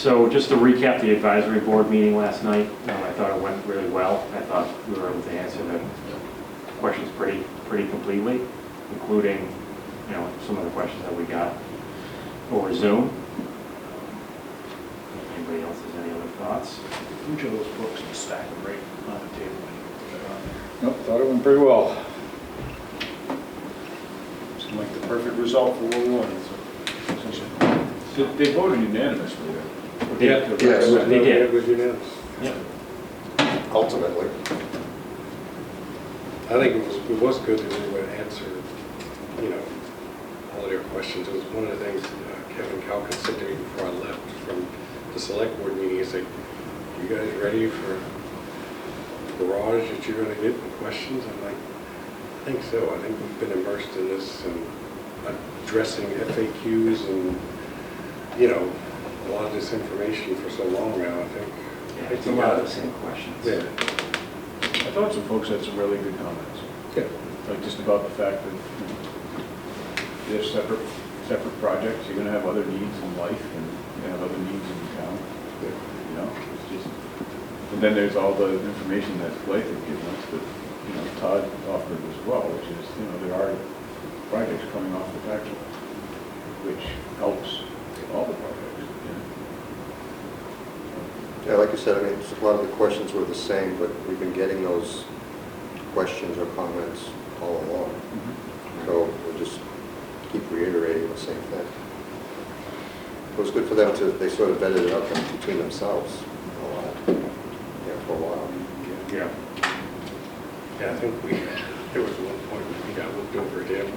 So just to recap the advisory board meeting last night, I thought it went really well. I thought we were able to answer the questions pretty completely, including, some of the questions that we got over Zoom. If anybody else has any other thoughts? Which of those books and stack them right on the table when you put that on there? Nope, thought it went pretty well. Seemed like the perfect result for what we wanted, so. They voted unanimously, though. Yes, Yes. they did. It was unanimous. Yep. Ultimately. I think it was good that we would answer, all their questions. It was one of the things Kevin Calkin said to me before I left from the select board meeting. He said, "You guys ready for the barrage that you're going to get with questions?" I'm like, I think so. I think we've been immersed in this and addressing FAQs and, a lot of this information for so long now. I think It's a lot of the same questions. Yeah. I thought some folks had some really good comments. Yeah. Like just about the fact that they're separate projects. You're gonna have other needs in life and you have other needs in town. It's just, and then there's all the information that Blake had given us that, Todd offered as well, which is, there are projects coming off the tax roll, which helps all the projects. Yeah, like you said, a lot of the questions were the same, but we've been getting those questions or comments all along. So we'll just keep reiterating the same thing. It was good for them they sort of vetted it up between themselves a lot, for a while. Yeah. Yeah, I think there was one point when we got looked over at him,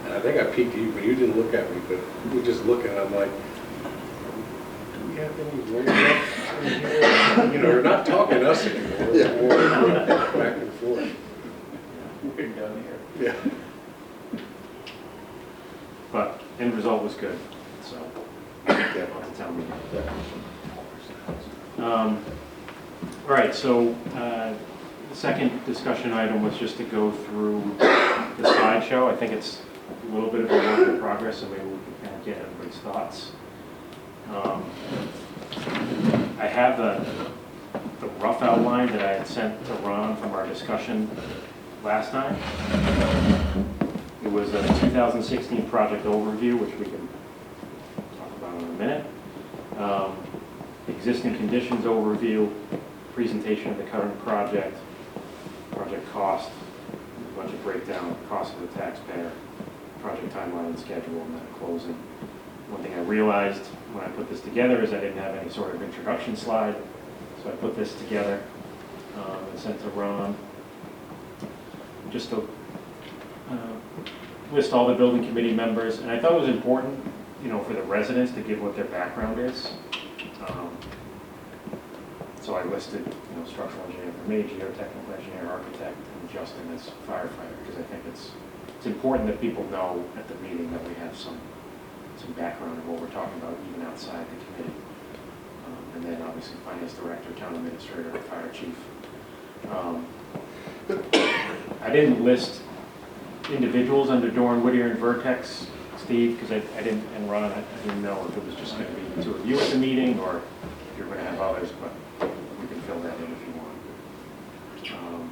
and I think I peeked at you, but you didn't look at me, but we were just looking, I'm like, do we have any roadblocks in here? They're not talking to us anymore. Yeah. We're more back and forth. We're down here. Yeah. But end result was good, so. Yeah. I'll have to tell me. All right, so the second discussion item was just to go through the slideshow. I think it's a little bit of a work in progress, so maybe we can kind of get everybody's thoughts. I have the rough outline that I had sent to Ron from our discussion last time. It was a 2016 project overview, which we can talk about in a minute. Existing conditions overview, presentation of the current project cost, budget breakdown, cost of the taxpayer, project timeline and schedule, and then closing. One thing I realized when I put this together is I didn't have any sort of introduction slide, so I put this together and sent to Ron just to list all the building committee members, and I thought it was important, for the residents to give what their background is. So I listed, structural engineer for me, geotechnical engineer, architect, and Justin as firefighter, because I think it's important that people know at the meeting that we have some background of what we're talking about, even outside the committee. And then obviously finance director, town administrator, fire chief. I didn't list individuals under Doran, Whittier, and Vertex, Steve, because I didn't, and Ron, I didn't know if it was just going to be the two of you at the meeting or if you're going to have others, but we can fill that in if you want.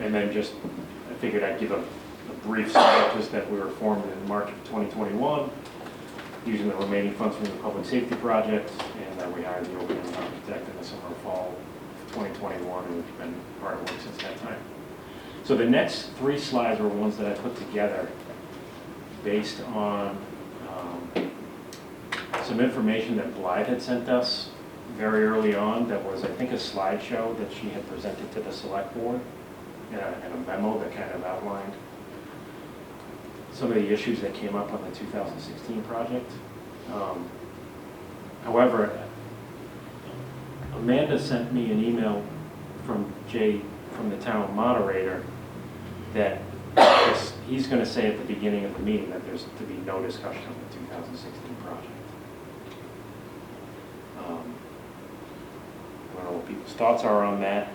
And then just, I figured I'd give a brief synopsis that we were formed in March of 2021, using the remaining funds from the public safety project, and that we hired the OPM architect in the summer or fall of 2021, and we've been hard at work since that time. So the next three slides were ones that I put together based on some information that Blythe had sent us very early on that was, I think, a slideshow that she had presented to the select board and a memo that kind of outlined some of the issues that came up on the 2016 project. However, Amanda sent me an email from Jay, from the town moderator, that he's going to say at the beginning of the meeting that there's to be no discussion of the 2016 project. I don't know what people's thoughts are on that.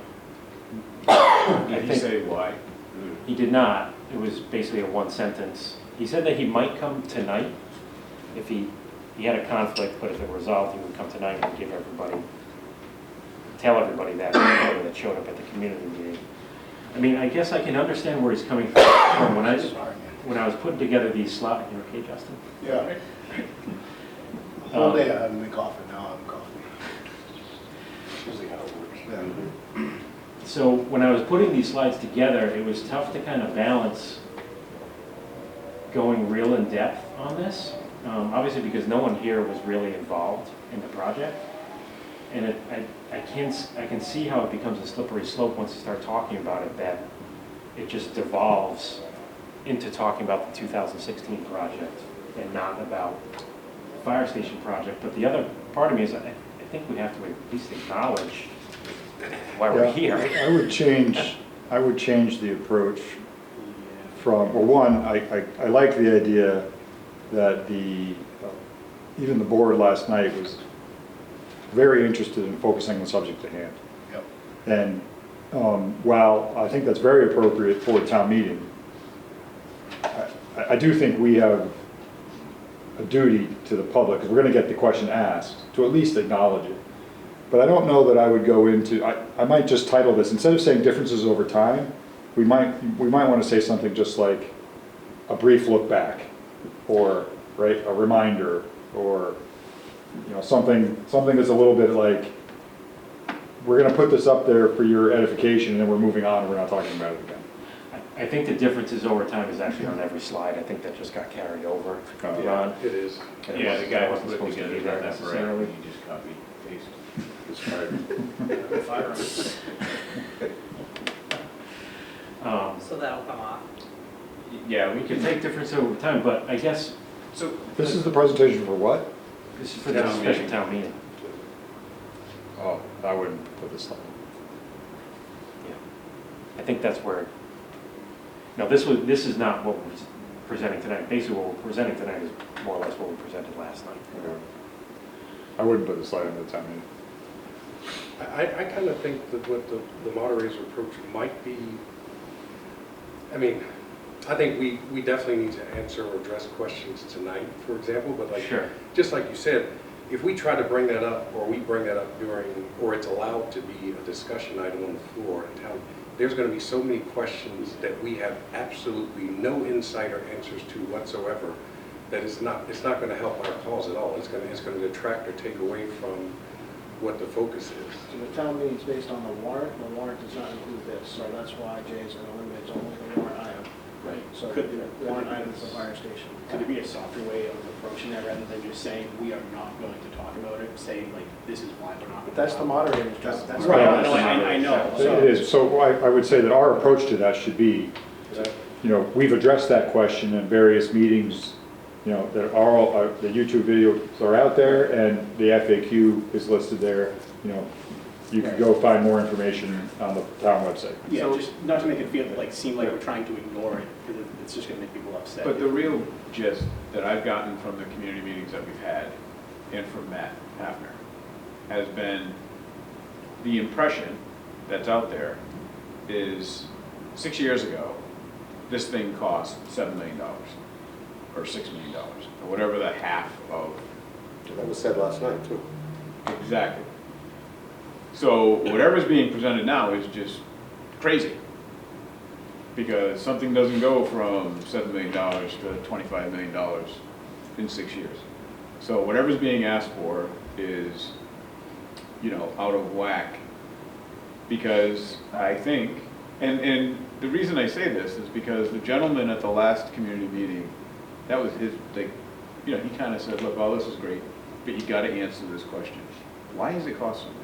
Did he say why? He did not. It was basically a one sentence. He said that he might come tonight if he he had a conflict, but if it resolved, he would come tonight and tell everybody that showed up at the community meeting. I mean, I guess I can understand where he's coming from. When I was putting together these slides, you okay, Justin? Yeah. Whole day I haven't been coughing, now I'm coughing. Usually how it works. So when I was putting these slides together, it was tough to kind of balance going real in depth on this. Obviously because no one here was really involved in the project. And I can see how it becomes a slippery slope once you start talking about it, that it just devolves into talking about the 2016 project and not about the fire station project. But the other part of me is I think we have to at least acknowledge why we're Yeah, here. I would change the approach from, well, one, I like the idea that even the board last night was very interested in focusing on the subject at hand. Yep. And while I think that's very appropriate for a town meeting, I do think we have a duty to the public, because we're going to get the question asked, to at least acknowledge it. But I don't know that I would go into, I might just title this, instead of saying differences over time, we might want to say something just like a brief look back, or right, a reminder, or something that's a little bit like, we're going to put this up there for your edification, and then we're moving on, and we're not talking about it again. I think the differences over time is actually on every slide. I think that just got carried over, Ron. It is. And it Yeah, wasn't- the guy that was wasn't putting supposed to together be there that necessarily. he just copy paste. So that'll come off. Yeah, we We can can take difference over time, but I guess so. This is the presentation for what? this is for the Town special meeting. town meeting. Oh, I wouldn't put this slide. Yeah. I think that's where, no, this is not what we're presenting tonight. Basically, what we're presenting tonight is more or less what we presented last night. I wouldn't put the slide in the town meeting. I kind of think that what the moderator's approach might be, I mean, I think we definitely need to answer or address questions tonight, for example, but like, Sure. just like you said, if we try to bring that up, or we bring that up during, or it's allowed to be a discussion item on the floor in town, there's going to be so many questions that we have absolutely no insight or answers to whatsoever, that it's not going to help our cause at all. It's going to detract or take away from what the focus is. So the town meeting's based on the warrant does not include this, so that's why Jay's going to limit it to only the warrant item. Right. So Could- the warrant item for fire station. Could there be a softer way of approaching that rather than just saying, we are not going to talk about it, saying like, this is why we're not. But that's the moderator's job. That's Right. right, no, I know. It is, so I would say that our approach to that should be, we've addressed that question in various meetings, that are all, the YouTube videos are out there, and the FAQ is listed there. You can go find more information on the town website. Yeah, just not to make it seem like we're trying to ignore it, because it's just gonna make people upset. But the real gist that I've gotten from the community meetings that we've had, and from Matt Hafner, has been the impression that's out there is 6 years ago, this thing cost $7 million, or $6 million, or whatever the half of. That was said last night, too. Exactly. So whatever's being presented now is just crazy. Because something doesn't go from $7 million to $25 million in 6 years. So whatever's being asked for is, out of whack. Because I think, and the reason I say this is because the gentleman at the last community meeting, that was his, he kind of said, look, all this is great, but you got to answer this question. Why does it cost so much?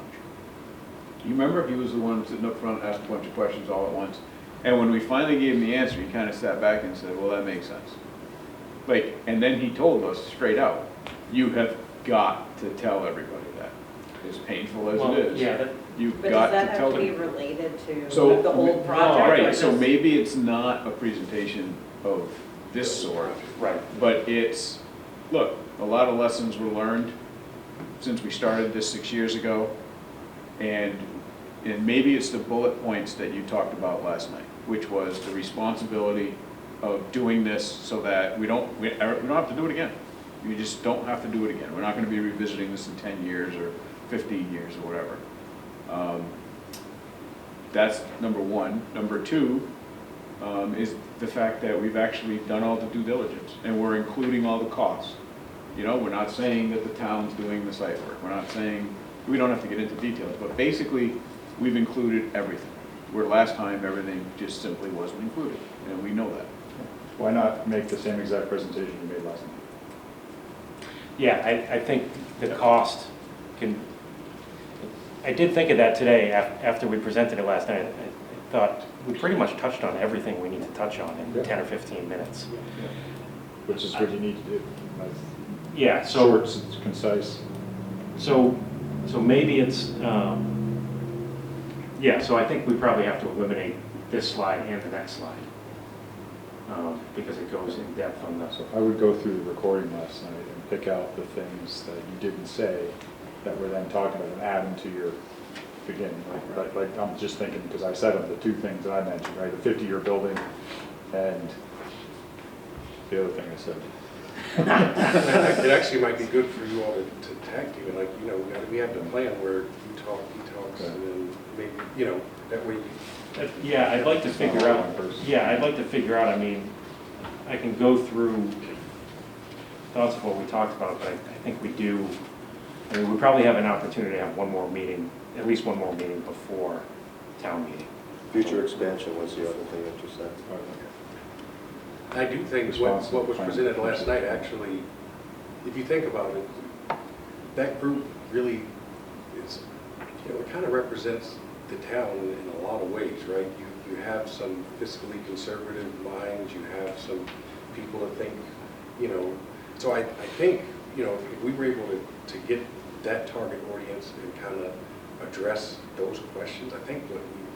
You remember he was the one sitting up front, asked a bunch of questions all at once. And when we finally gave him the answer, he kind of sat back and said, well, that makes sense. And then he told us straight out, you have got to tell everybody that. As painful as it is, Yeah, you've But got does to that tell have to be them. related to So, the whole project? or Right, so just- maybe it's not a presentation of this sort, right. but it's, look, a lot of lessons were learned since we started this 6 years ago. And maybe it's the bullet points that you talked about last night, which was the responsibility of doing this so that we don't have to do it again. You just don't have to do it again. We're not gonna be revisiting this in 10 years or 15 years or whatever. That's number one. Number two is the fact that we've actually done all the due diligence and we're including all the costs. You know, we're not saying that the town's doing the site work. We're not saying, we don't have to get into details, but basically, we've included everything. Where last time, everything just simply wasn't included, and we know that. Why not make the same exact presentation you made last night? Yeah, I think the cost can, I did think of that today after we presented it last night. I thought we pretty much touched on everything we need to touch on in Yeah. 10 or 15 minutes. Which is what you need to do. Yeah, so, Short, concise. so maybe it's, yeah, so I think we probably have to eliminate this slide and the next slide. Because it goes in depth on the, So I would go through the recording last night and pick out the things that you didn't say that we're then talking about and add them to your beginning. Like I'm just thinking, because I said them, the two things that I mentioned, right? The 50-year building and the other thing I said. It actually might be good for you all to tag team, like, you know, we have the plan where you talk, he talks, and then maybe, you know, that way. yeah, I'd like to figure out, One person. yeah, I'd like to figure out, I mean, I can go through thoughts of what we talked about, but I think we do, I mean, we probably have an opportunity to have one more meeting, at least one more meeting before town meeting. Future expansion was the other thing that you said. I do think what was presented last night, actually, if you think about it, that group really is, you know, it kind of represents the town in a lot of ways, right? You have some fiscally conservative minds, you have some people that think, you know, so I think, you know, if we were able to get that target audience and kind of address those questions, I think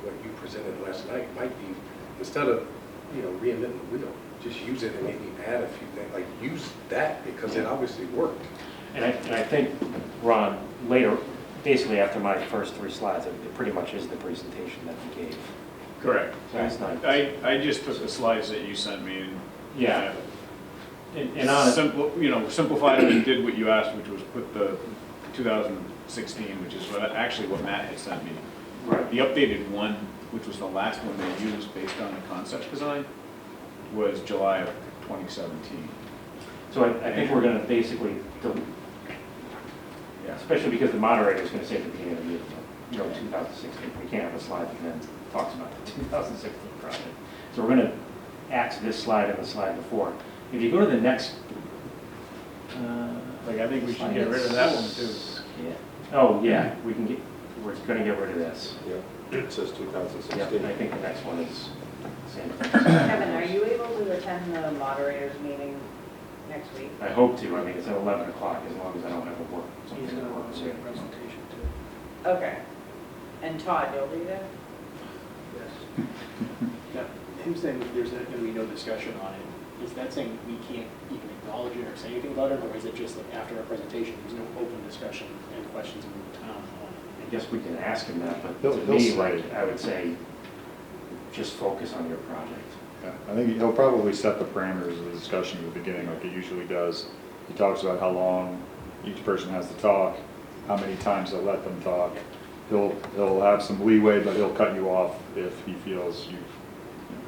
what you presented last night might be, instead of, you know, reinventing the wheel, just use it and maybe add a few things, like use that because it obviously worked. And I think, Ron, later, basically after my first 3 slides, it pretty much is the presentation that we gave Correct. last night. I just took the slides that you sent me and. Yeah. And honest, Simplified it and did what you asked, which was put the 2016, which is actually what Matt had sent me. right. The updated one, which was the last one they used based on the concept design, was July of 2017. So I think we're gonna basically, Yeah. especially because the moderator is gonna say at the beginning of the meeting, you know, 2016, we can't have a slide that then talks about the 2016 project. So we're gonna axe this slide and the slide before. If you go to the next, Like, I think we should get rid of that one too. yeah. Oh, yeah, we're gonna get rid of this. Yeah, it says Yeah, 2016. and I think the next one is same. Kevin, are you able to attend the moderators meeting next week? I hope to, I mean, it's at 11 o'clock, as long as I don't have a work, He's something gonna that work works on here. the presentation too. Okay. And Todd, you'll be there? Yes. Now, him saying that there's going to be no discussion on it, is that saying we can't even acknowledge it or say anything about it, or is it just like after our presentation, there's no open discussion and questions from the town on it? I guess we can ask him that, but He'll to me, say like, it. I would say, just focus on your project. Yeah, I think he'll probably set the parameters of the discussion at the beginning like it usually does. He talks about how long each person has to talk, how many times they'll let them talk. He'll have some leeway, but he'll cut you off if he feels you've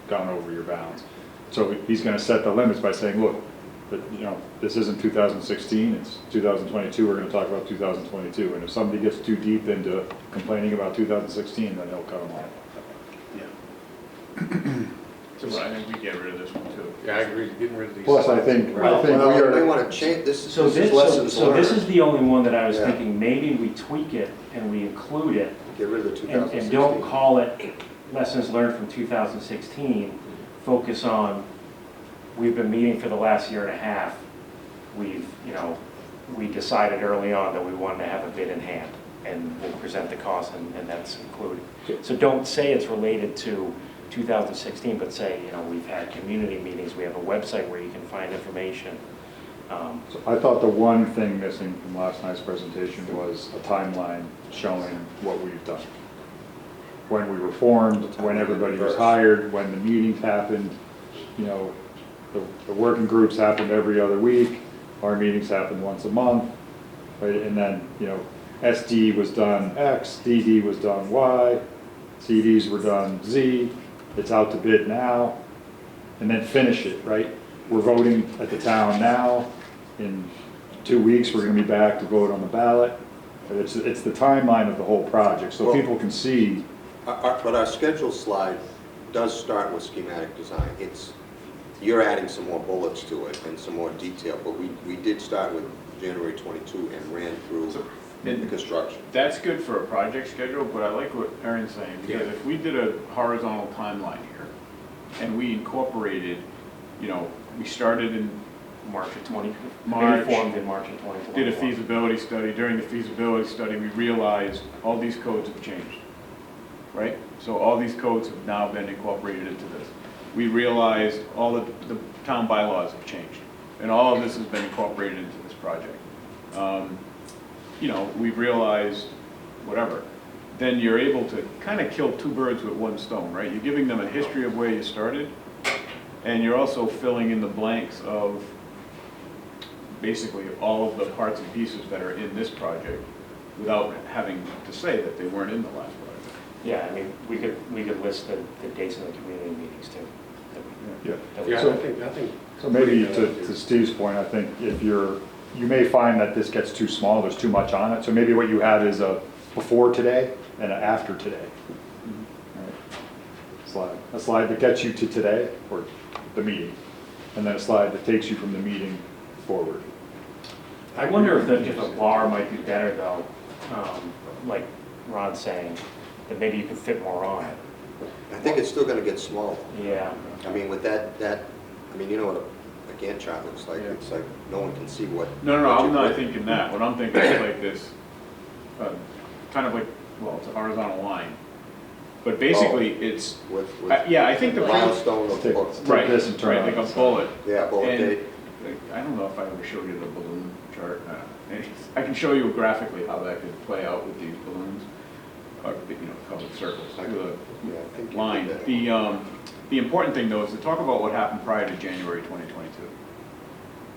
gone over your bounds. So he's gonna set the limits by saying, look, this isn't 2016, it's 2022, we're gonna talk about 2022. And if somebody gets too deep into complaining about 2016, then he'll cut them off. Yeah. So I think we get rid of this one too. Yeah, I agree, getting rid of these. Plus, I think we Well, are. we want to change, this So is this, lessons so this is learned. the only one that I was Yeah. thinking, maybe we tweak it and we include it Get rid of the and 2016. don't call it lessons learned from 2016. Focus on, we've been meeting for the last year and a half. We've, we decided early on that we wanted to have a bid in hand and we'll present the cost and that's included. So don't say it's related to 2016, but say, we've had community meetings, we have a website where you can find information. So I thought the one thing missing from last night's presentation was a timeline showing what we've done. When we were formed, when everybody was hired, when the meetings happened, the working groups happened every other week. our meetings happened once a month, right? And then, you know, SD was done X, DD was done Y, CDs were done Z, it's out to bid now, and then finish it, right? We're voting at the town now, in 2 weeks, we're gonna be back to vote on the ballot. It's the timeline of the whole project, so Well- people can see. But our schedule slide does start with schematic design. You're adding some more bullets to it and some more detail, but we did start with January 22 and ran through the construction. That's good for a project schedule, but I like what Erin's saying, because if we did a horizontal timeline here, and we incorporated, you know, we started in March of 20, March. maybe formed in March of 2021. did a feasibility study. During the feasibility study, we realized all these codes have changed, right? So all these codes have now been incorporated into this. We realized all the town bylaws have changed, and all of this has been incorporated into this project. You know, we've realized whatever. Then you're able to kind of kill two birds with one stone, right? You're giving them a history of where you started, and you're also filling in the blanks of basically all of the parts and pieces that are in this project without having to say that they weren't in the last project. Yeah, I mean, we could list the dates of the community meetings too. Yeah. That we- Yeah, So- I think. So maybe to Steve's point, I think if you may find that this gets too small, there's too much on it, so maybe what you have is a before today and an after today. Slide, a slide that gets you to today, or the meeting, and then a slide that takes you from the meeting forward. I wonder if a bar might be better though, like Ron's saying, that maybe you could fit more on it. I think it's still gonna get smaller. Yeah. I mean, with that, I mean, you know what a Gantt chart looks like? Yeah. It's like, no one can see what. No, what I'm you not put. thinking that. What I'm thinking is like this, kind of like, well, it's a horizontal line. But basically, it's, With yeah, I think the. milestone of, Take- of- Right, this and turn right, it like on. a bullet. yeah, bullet And date. I don't know if I ever showed you the balloon chart. I can show you graphically how that could play out with these balloons, or, you know, colored circles, with Yeah, I think a you line. did that. The important thing though is to talk about what happened prior to January 2022.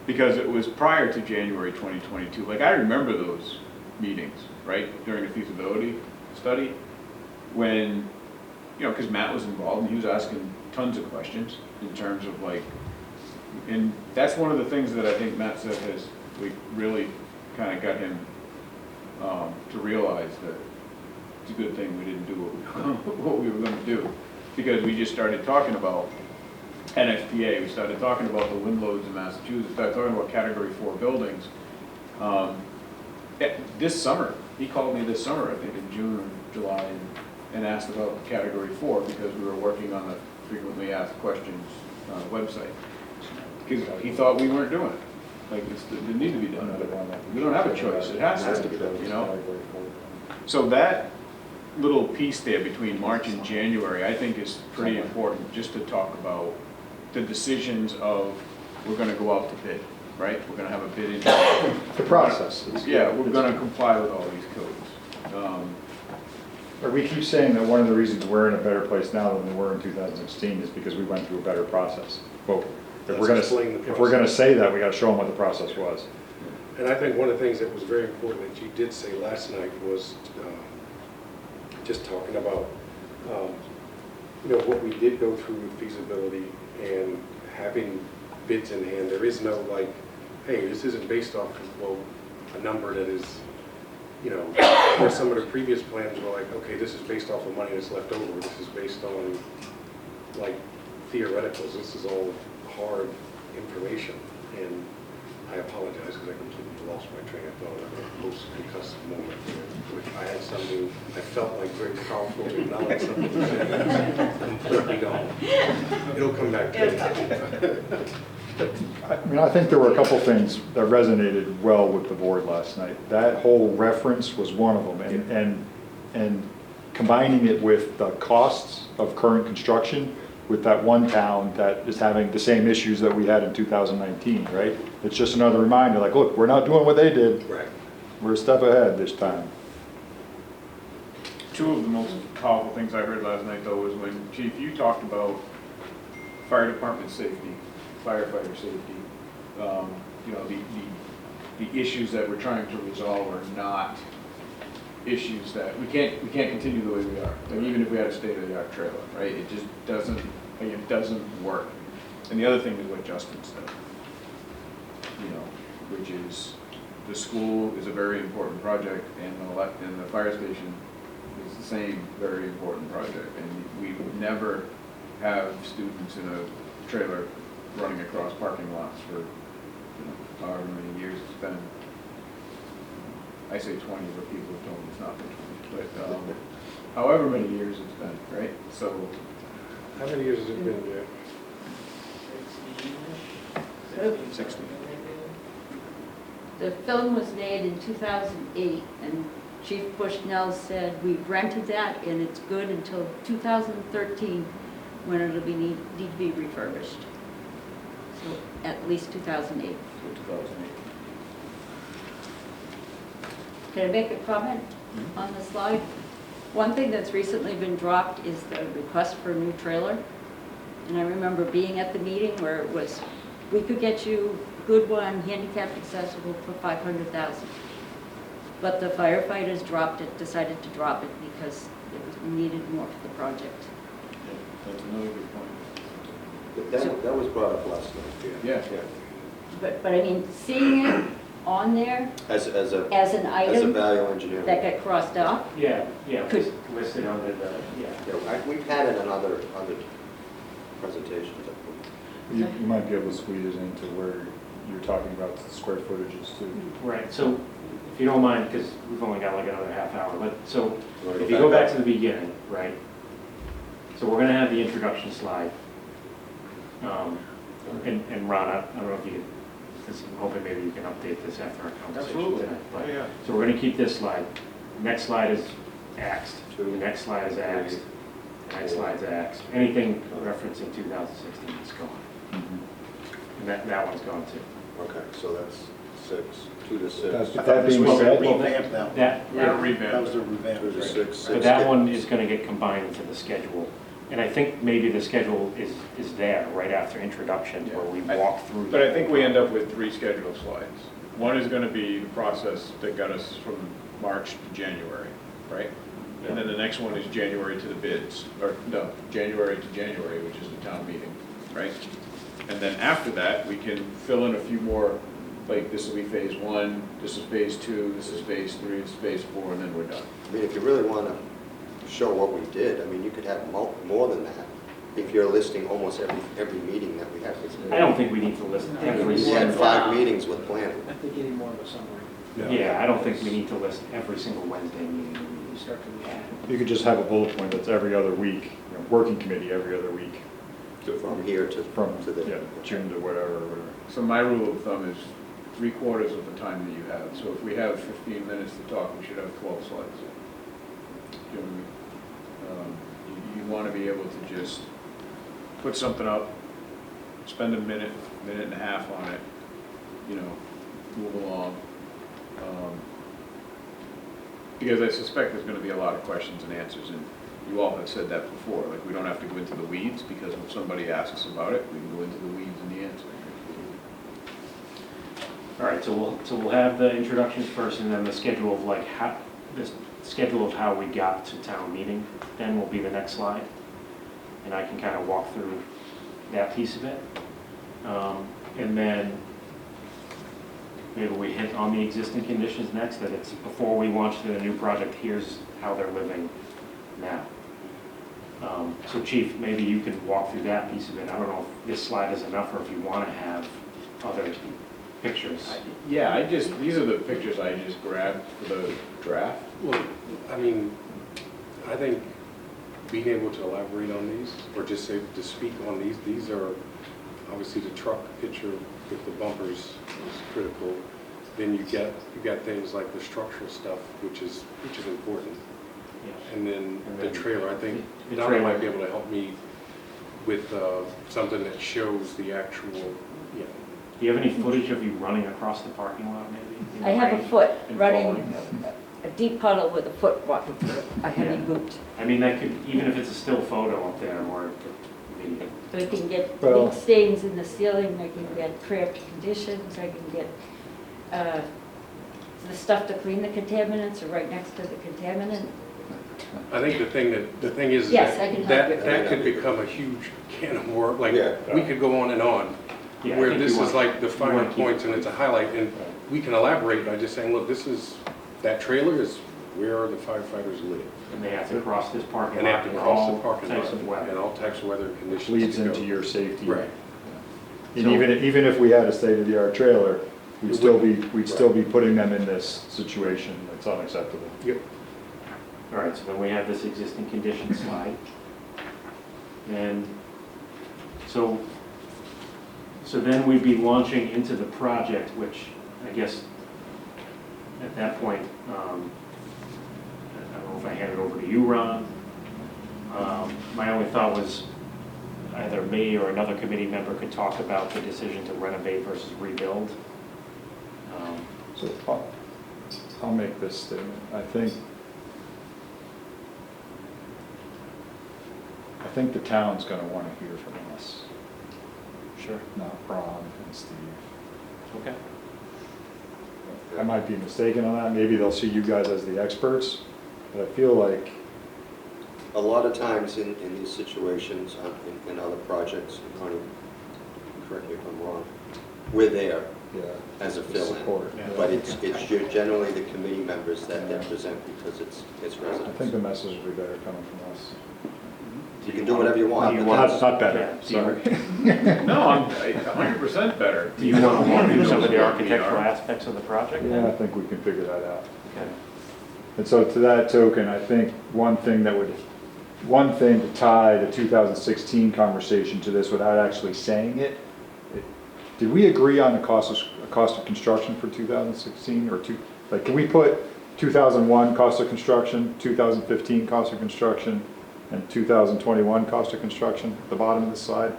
Because it was prior to January 2022. Like, I remember those meetings, right, during the feasibility study, when, you know, because Matt was involved and he was asking tons of questions in terms of like, and that's one of the things that I think Matt said has like really kind of got him to realize that it's a good thing we didn't do what we were going to do, because we just started talking about NFPA, we started talking about the wind loads in Massachusetts, started talking about Category 4 buildings. This summer, he called me this summer, I think in June or July, and asked about Category 4 because we were working on the frequently asked questions website. Because he thought we weren't doing it. Like, it needed to be done. We don't have a choice, it has to be done, you know? So that little piece there between March and January, I think is pretty important, just to talk about the decisions of, we're gonna go out to bid, right? We're gonna have a bid in. The process. Yeah, we're gonna comply with all these codes. Or we keep saying that one of the reasons we're in a better place now than we were in 2016 is because we went through a better process. Well, if we're Let's explain the gonna, if we're gonna process. say that, we gotta show them what the process was. And I think one of the things that was very important that you did say last night was just talking about, you know, what we did go through with feasibility and having bids in hand. There is no like, hey, this isn't based off of, well, a number that is, you know, where some of the previous plans were like, okay, this is based off of money that's left over. This is based on like theoreticals. This is all hard information. And I apologize because I completely lost my train of thought at a post-concussive moment. Which I had something, I felt like very powerful to acknowledge something. Completely gone. It'll come back to me. I mean, I think there were a couple things that resonated well with the board last night. That whole reference was one of them, and combining it with the costs of current construction with that one town that is having the same issues that we had in 2019, right? It's just another reminder, like, look, we're not doing what they did. Right. We're a step ahead this time. Two of the most powerful things I heard last night though was when, Chief, you talked about fire department safety, firefighter safety. you know, the issues that we're trying to resolve are not issues that, we can't continue the way we are. Like, even if we had a state-of-the-art trailer, right? It just doesn't, like, it doesn't work. And the other thing is what Justin said, you know, which is the school is a very important project, and the fire station is the same very important project. And we would never have students in a trailer running across parking lots for, you know, however many years it's been. I say 20, but people have told me it's not been 20, but however many years it's been, right? So, How many years has it been, Jeff? 60. The film was made in 2008, and Chief Bushnell said, we've rented that, and it's good until 2013, when it'll be need to be refurbished. So at least 2008. So 2008. Can I make a comment on the slide? One thing that's recently been dropped is the request for a new trailer. And I remember being at the meeting where it was, we could get you a good one, handicapped accessible for $500,000. But the firefighters dropped it, decided to drop it because it was needed more for the project. Yeah, that's another good point. That was brought up last night. Yeah. But I mean, seeing it on there As a, as an as a item value engineer. that got crossed off, Yeah, yeah, Could- listed under the, yeah. Yeah, we've had it in other presentations. I think. You might be able to squeeze it into where you're talking about the square footages too. Right, so if you don't mind, because we've only got like another half hour, but so if you go back to the beginning, right? So we're gonna have the introduction slide. And Ron, I don't know if you could, since I'm hoping maybe you can update this after our conversation Absolutely. tonight. But- Oh, yeah. So we're gonna keep this slide. Next slide is axed. The next slide is axed. The next slide's axed. Anything referencing 2016 is gone. And that one's gone too. Okay, so that's 2 to 6. That's- I That thought this being was a said- revamp that one. That, We're gonna revamp. That was the 2 revamp. to 6. so that one is gonna get combined into the schedule. And I think maybe the schedule is there right after introduction where we walk through. But I think we end up with 3 scheduled slides. One is gonna be the process that got us from March to January, right? And then the next one is January to the bids, or no, January to January, which is the town meeting, right? And then after that, we can fill in a few more, like this will be phase 1, this is phase 2, this is phase 3, this is phase 4, and then we're done. I mean, if you really want to show what we did, I mean, you could have more than that if you're listing almost every meeting that we had. I don't think we need to list every We had single. 5 meetings with planning. I think you need more of a summary. Yeah, I don't think we need to list every single Wednesday meeting. You start to. You could just have a bullet point that's every other week, you know, working committee every other week, From here to from, to the. yeah, June to whatever, or whatever. So my rule of thumb is 3/4 of the time that you have. So if we have 15 minutes to talk, we should have 12 slides. Do you know what I mean? You want to be able to just put something up, spend a minute and a half on it, you know, move along. Because I suspect there's going to be a lot of questions and answers, and you all have said that before, like we don't have to go into the weeds, because if somebody asks about it, we can go into the weeds and the answer. All right, so we'll have the introductions first, and then the schedule of like how, this schedule of how we got to town meeting, then will be the next slide. And I can kind of walk through that piece of it. And then maybe we hit on the existing conditions next, that it's before we launch the new project, here's how they're living now. So Chief, maybe you can walk through that piece of it. I don't know if this slide is enough, or if you want to have other pictures. Yeah, these are the pictures I just grabbed for the draft. Well, I mean, I think being able to elaborate on these, or just say, to speak on these are, obviously the truck picture with the bumpers is critical. Then you got things like the structural stuff, which is important. Yeah. And then And the then trailer, I think the Donna trailer. might be able to help me with something that shows the actual, you know. Do you have any footage of you running across the parking lot, maybe? in I the have a rain foot and running falling? a deep puddle with a foot walking through it, a heavy Yeah. boot. I mean, that could, even if it's a still photo up there, or meeting. So I can get Well- leak stains in the ceiling, I can get cramped conditions, I can get, the stuff to clean the contaminants are right next to the contaminant. I think the thing is Yes, I can help that you. that could become a huge can of worms, like, Yeah. we could go on and on. Yeah, I Where think this you is want- like the you finer wanna keep- points and it's a highlight, and we can elaborate by just saying, look, this is, that trailer is where the firefighters live. And they have to cross this parking And they lot have to in cross the all parking lot types of and weather. all types of weather conditions. Leads to go. into your safety. Right. And So- even if we had a state-of-the-art trailer, we'd It still wouldn't- we'd still be putting them in this situation. It's unacceptable. Yep. All right, so then we have this existing condition slide. And so then we'd be launching into the project, which I guess at that point, I don't know if I hand it over to you, Ron. My only thought was either me or another committee member could talk about the decision to renovate versus rebuild. So I'll make this statement. I think the town's gonna wanna hear from us, Sure. not Ron and Steve. Okay. I might be mistaken on that. Maybe they'll see you guys as the experts, but I feel like, A lot of times in these situations, in other projects, Connie, correct me if I'm wrong, we're there yeah. as a support. fill-in. But it's generally the committee members that they present because it's I think residents. the message will be better coming from us. You can do whatever you want, Do you but want- Not better, Yeah, sorry. No, I'm 100% better. Do you want to walk through some of the We architectural are. aspects of the project then? Yeah, I think we can figure that out. Okay. And so to that token, I think one thing to tie the 2016 conversation to this without actually saying it, did we agree on the cost of construction for 2016 or can we put 2001 cost of construction, 2015 cost of construction, and 2021 cost of construction at the bottom of the slide?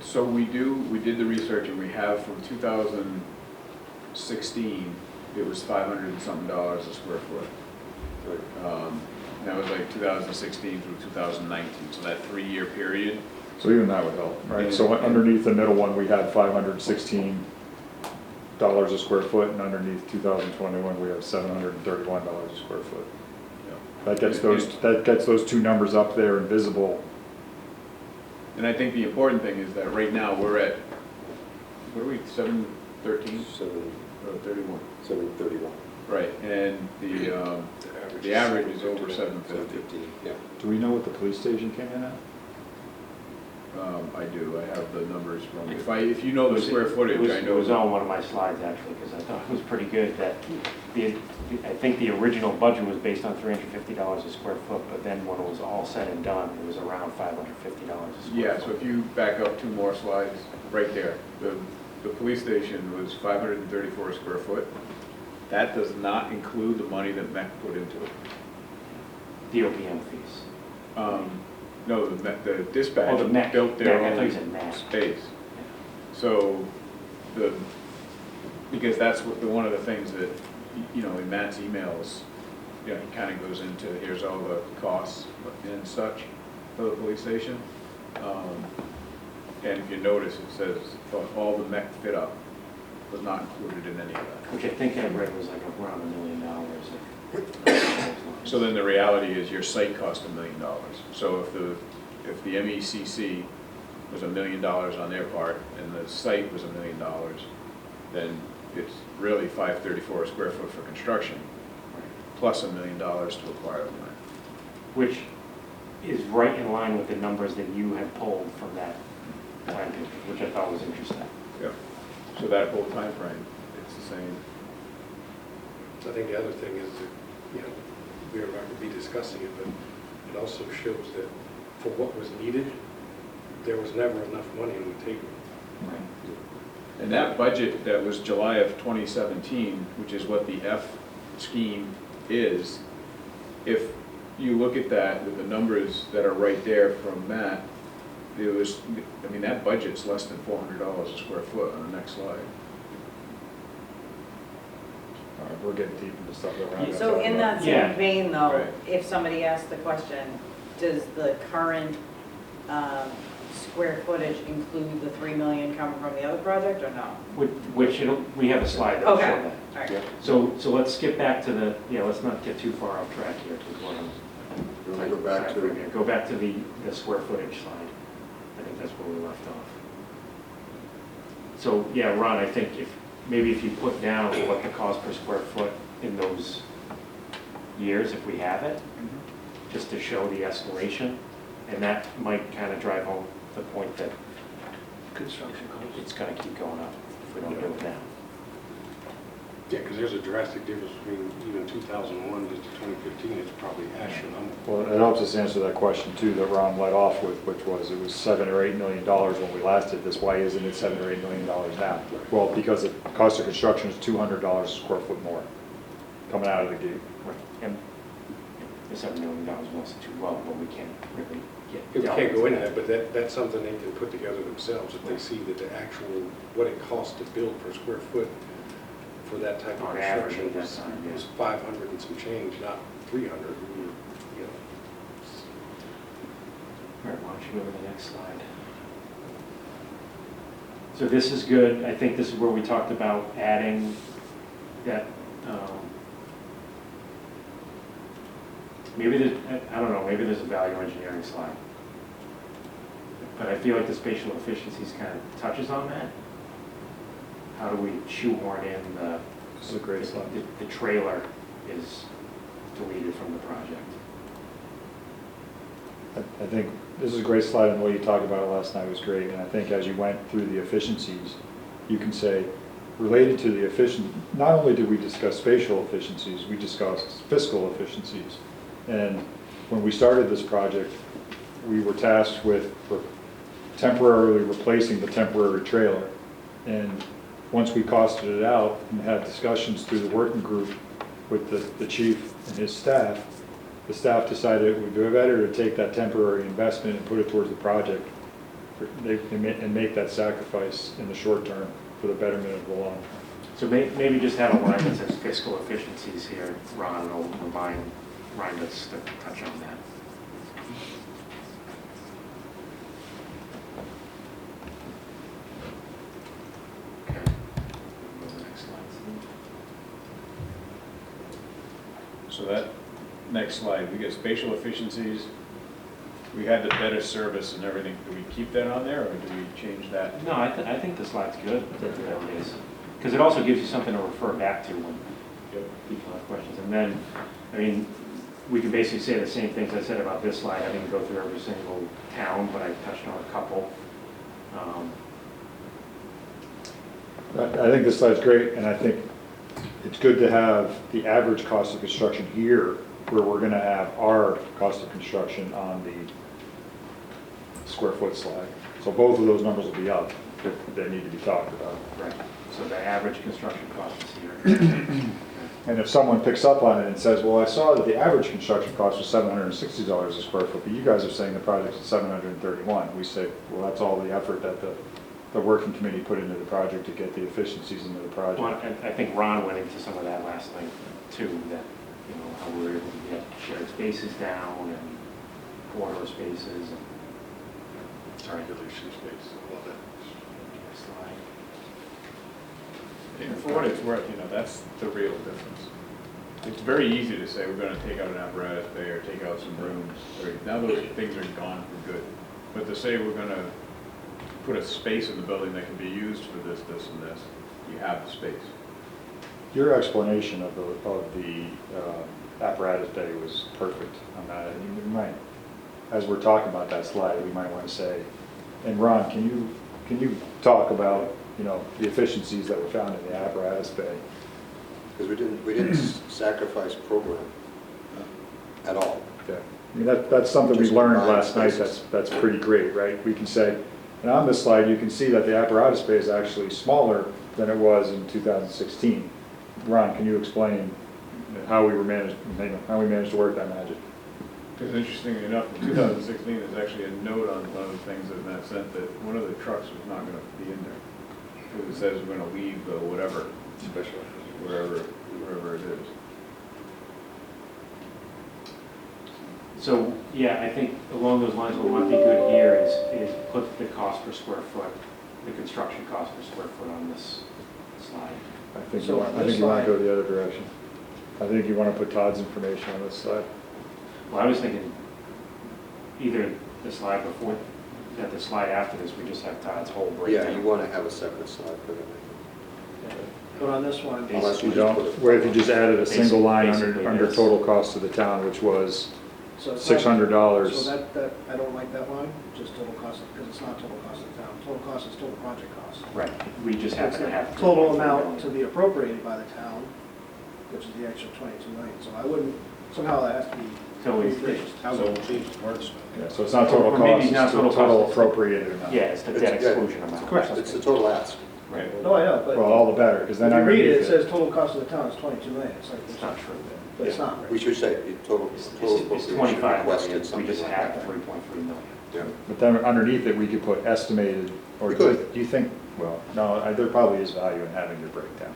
So we did the research and we have from 2016, it was $500 and something a square foot. That was like 2016 through 2019, so that 3-year period. So even that would help, right? So underneath the middle one, we had $516 a square foot, and underneath 2021, we have $731 a square foot. That gets those two numbers up there and visible. And I think the important thing is that right now we're at, what are we, 713 or 31? 731. Right, and the average is over 750. 750, yeah. Do we know what the police station came in at? I do, I have the numbers from, if you know the square footage, I It was know. on one of my slides actually, because I thought it was pretty good that I think the original budget was based on $350 a square foot, but then when it was all said and done, it was around $550 a square Yeah, foot. so if you back up 2 more slides, right there, the police station was 534 a square foot. That does not include the money that MEC put into it. The OPM fees. No, the dispatch Oh, the MEC. built their Yeah, I thought you own said MEC. space. So, because that's one of the things that, in Matt's emails, he kind of goes into, here's all the costs and such for the police station. And if you notice, it says all the MEC fit up was not included in any of that. Which I think I read was like around $1 million. So then the reality is your site cost $1 million. So if the MECC was $1 million on their part and the site was $1 million, then it's really $534 a square foot for construction, plus $1 million to acquire the land. Which is right in line with the numbers that you had pulled from that plan picture, which I thought was interesting. Yeah. So that whole time frame, it's the same. I think the other thing is that, we are about to be discussing it, but it also shows that for what was needed, there was never enough money on the table. And that budget that was July of 2017, which is what the F scheme is, if you look at that with the numbers that are right there from Matt, that budget's less than $400 a square foot on the next slide. All right, we're getting deep into stuff that we're not gonna So talk in about. that Yeah. same vein though, Right. if somebody asks the question, does the current square footage include the 3 million coming from the other project or no? We have a slide that'll show Okay, that. all right. So let's skip back to the, let's not get too far off track here. 'Cause we're on- You want to go back to, Go back to the square footage slide. I think that's where we left off. So, yeah, Ron, I think maybe if you put down what the cost per square foot in those years, if we have it, just to show the escalation, and that might kind of drive home the point that Construction costs. it's gonna keep going up if we don't do it now. Yeah, because there's a drastic difference between even 2001 to 2015, it's probably astronomical. Well, it helps us answer that question too that Ron led off with, which was it was $7 or $8 million when we last did this. Why isn't it $7 or $8 million now? Well, because the cost of construction is $200 a square foot more coming out of the gate. Right. And the $7 million wasn't too low, but we can't really get. We down can't go to into that, but that's something they can put together themselves if they see that the actual, what it costs to build per square foot for that type of On average construction at that time, yeah. was 500 and some change, not 300. You know. All right, why don't you go to the next slide? So this is good. I think this is where we talked about adding that, maybe I don't know, maybe there's a value engineering slide. But I feel like the spatial efficiencies kind of touches on that. How do we shoehorn in This is a great slide. the trailer is deleted from the project? I think this is a great slide, and the way you talked about it last night was great. And I think as you went through the efficiencies, you can say, related to the not only did we discuss spatial efficiencies, we discussed fiscal efficiencies. And when we started this project, we were tasked with temporarily replacing the temporary trailer. And once we costed it out and had discussions through the working group with the chief and his staff, the staff decided it would be better to take that temporary investment and put it towards the project and make that sacrifice in the short term for the betterment of the long term. So maybe just have a line that says fiscal efficiencies here, Ron, and it'll remind us to touch on that. Okay. Go to the next slide. So that next slide, we get spatial efficiencies. We had the better service and everything. Do we keep that on there, or do we change that? No, I think the slide's good, because it also gives you something to refer back to when people have questions. And then, I mean, we can basically say the same things I said about this slide. I didn't go through every single town, but I touched on a couple. I think this slide's great, and I think it's good to have the average cost of construction here, where we're gonna have our cost of construction on the square foot slide. So both of those numbers will be up if they need to be talked about. Right. So the average construction cost is here. And if someone picks up on it and says, well, I saw that the average construction cost was $760 a square foot, but you guys are saying the project's at $731. We say, well, that's all the effort that the working committee put into the project to get the efficiencies into the project. Well, I think Ron went into some of that last night too, that, how we were able to get shared spaces down and corridor spaces and, sorry, Regulation space, all that. next slide. And for what it's worth, that's the real difference. It's very easy to say we're gonna take out an apparatus bay or take out some rooms. Now those things are gone for good. But to say we're gonna put a space in the building that can be used for this, this, and this, you have the space. Your explanation of the apparatus bay was perfect on that. And you might, as we're talking about that slide, we might want to say, and Ron, can you talk about, the efficiencies that were found in the apparatus bay? because we didn't sacrifice program at all. Yeah. I mean, that's something we Just learned combined last night, spaces. that's pretty great, right? We can say, and on this slide, you can see that the apparatus bay is actually smaller than it was in 2016. Ron, can you explain how we managed to work that magic? Because interestingly enough, in 2016, there's actually a note on one of the things in that sent that one of the trucks was not gonna be in there. Because it says we're gonna leave the whatever, Special. wherever it is. So, yeah, I think along those lines, what might be good here is put the cost per square foot, the construction cost per square foot on this slide. I think So you on want, I this think you want to slide- go the other direction. I think you want to put Todd's information on this side. Well, I was thinking either the slide before, that the slide after this, we just have Todd's whole breakdown. Yeah, you want to have a separate slide for that. But on this one, Unless You you just put don't, it. where if you just added a single line Basically, under yes. total cost to the town, which was so it's not- $600. So that, I don't like that line, just total cost, because it's not total cost of the town. Total cost is total project cost. Right, we just It's happen to the have. total 3.3 amount million. to be appropriated by the town, which is the extra 22 million. So I wouldn't, somehow that has to be So it's- rephrased. How So- would it change the words? Yeah, so it's not total Or maybe cost, it's not the total total cost. appropriated amount. Yeah, it's the It's- debt yeah, exclusion amount. correct. It's the total ask. Right, No, I know, but Well, all the better, because then if you read it, it underneath says total cost of the town is 22 million. It's like, it's not true. but it's not, right? We should say total It's appropriation 25 requested, million, we something just like have that. 3.3 million. Yeah. But then underneath it, we could put estimated, or We do could. you think, well, no, there probably is value in having your breakdown.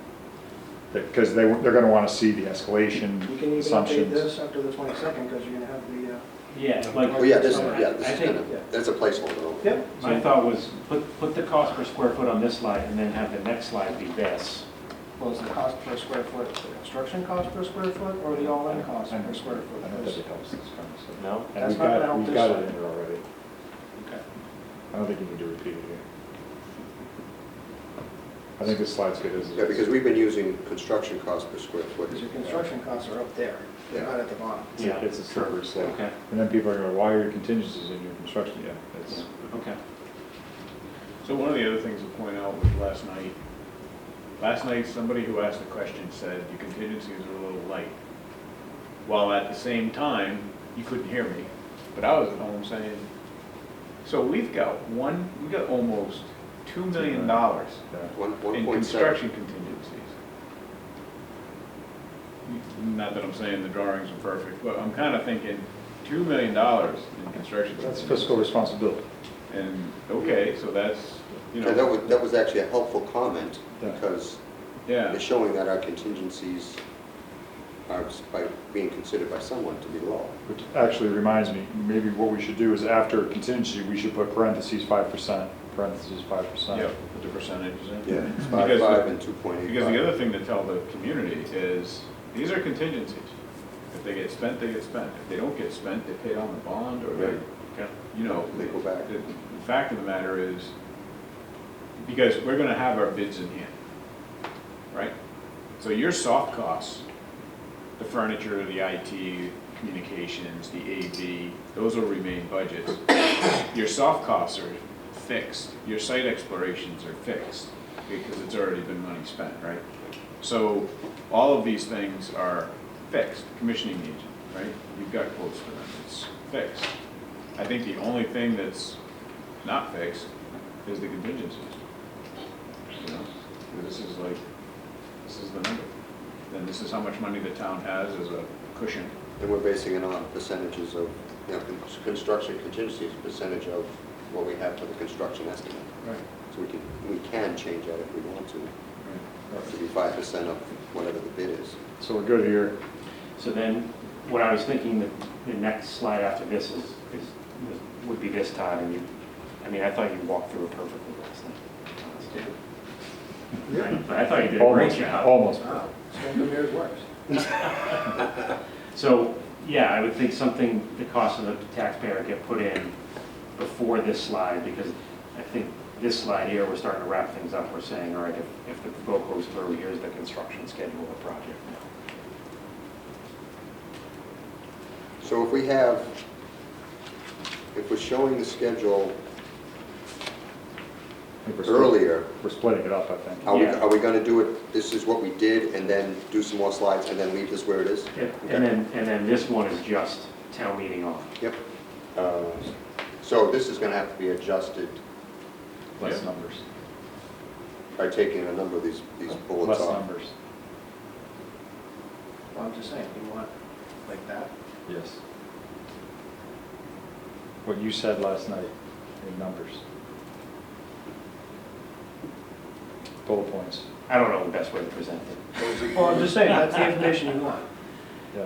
Because they're going to want to see the escalation You can even update assumptions. this after the 22nd, because you're going to have the, Yeah, like, Oh, yeah, this I is think- kind of, that's a placeholder. yep. my thought was, put the cost per square foot on this slide, and then have the next slide be this. Well, is the cost per square foot, the construction cost per square foot, or the all-in cost per square I don't foot? think it helps this conversation. No? And That's we've not gonna got, help we've this got it slide. in here already. Okay. I don't think you need to repeat it here. I think this slide's good as it is. Yeah, because we've been using construction cost per square foot. Because your construction costs are up there, they're not at the bottom. Yeah, It's a slippery slope. Okay, And then people are going, why are your contingencies in your construction? Yeah, it's, okay. So one of the other things to point out was last night, somebody who asked the question said your contingencies are a little light. While at the same time, you couldn't hear me, but I was at home saying, so we've got almost $2 million yeah. One in point construction seven. contingencies. Not that I'm saying the drawings are perfect, but I'm kind of thinking $2 million in construction. That's fiscal responsibility. And, okay, so that's, you And know, that was actually a helpful comment, Yeah. because yeah. it's showing that our contingencies are by being considered by someone to be low. Which actually reminds me, maybe what we should do is after contingency, we should put parentheses 5%, parentheses 5%. Yeah, put the percentages in. Yeah, it's Because 5.5 the- and 2.85. Because the other thing to tell the community is, these are contingencies. If they get spent, they get spent. If they don't get spent, they pay it on the bond, or they, Okay. you know. They go back. The fact of the matter is, because we're gonna have our bids in hand, right? So your soft costs, the furniture, the IT, communications, the AV, those will remain budgets. Your soft costs are fixed, your site explorations are fixed, because it's already been money spent, right? So all of these things are fixed, commissioning agent, right? You've got quotes for them, it's fixed. I think the only thing that's not fixed is the contingencies. You know, this is the number. And this is how much money the town has as a cushion. And we're basing it on percentages of, construction contingencies, percentage of what we have for the construction estimate. Right. So we can change that if we want to be 5% of whatever the bid is. So we're good here. So then, what I was thinking, that the next slide after this would be this, Todd, and I thought you walked through it perfectly last night. honestly. But I thought you did a great Almost, job. almost. Wow, smoke and mirrors works. So, yeah, I would think something, the cost of the taxpayer get put in before this slide, because I think this slide here, we're starting to wrap things up. We're saying, all right, if the vote goes through, here's the construction schedule of the project. So if we're showing the schedule I think we're split- earlier, We're splitting it up, I think. Yeah. are we going to do it, this is what we did, and then do some more slides, and then leave this where it is? And then this one is just town meeting off. Yep. So this is going to have to be adjusted Less Yeah. numbers. by taking a number of these bullets Less off. numbers. Well, I'm just saying, you want like that? Yes. What you said last night in numbers. Bullet points. I don't know the best way to present it. Well, I'm just saying, that's the information you want.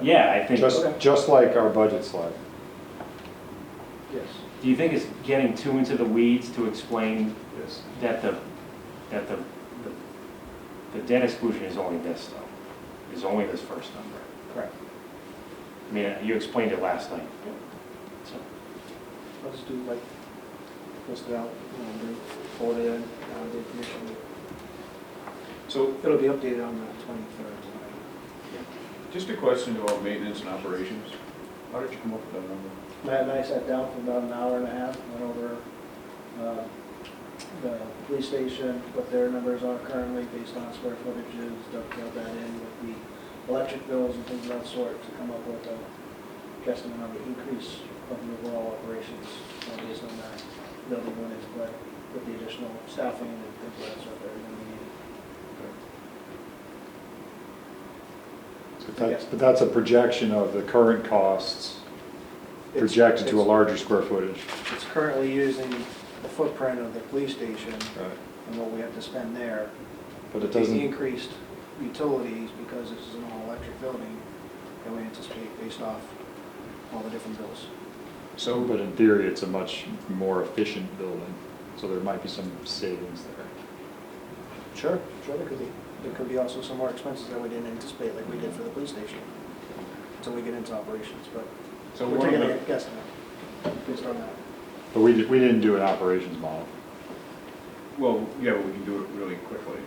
Yeah, I think. Just like our budget slide. do you think it's getting too into the weeds to explain Yes. that the debt exclusion is only this though? Is only this first number? Correct. I mean, you explained it last night. So, I'll just do like, list it out, forward it in, the information. So it'll be updated on the 23rd. Just a question about maintenance and operations. How did you come up with that number? Matt and I sat down for about an hour and a half, went over the police station, what their numbers are currently based on square footages, dovetailed that in with the electric bills and things of that sort to come up with a guesstimate on the increase of the overall operations based on that building going into play with the additional staffing and things of that sort that are going to be needed. But that's a projection of the current costs projected to a larger square footage. It's currently using the footprint of the police station Right. and what we have to spend there. But it The doesn't, increased utilities, because this is an all-electric building, that we anticipate based off all the different bills. but in theory, it's a much more efficient building, so there might be some savings there. Sure, there could be. There could be also some more expenses that we didn't anticipate, like we did for the police station, until we get into operations, but So we're one taking of a the, guesstimate based on that. But we didn't do an operations model. well, yeah, but we can do it really quickly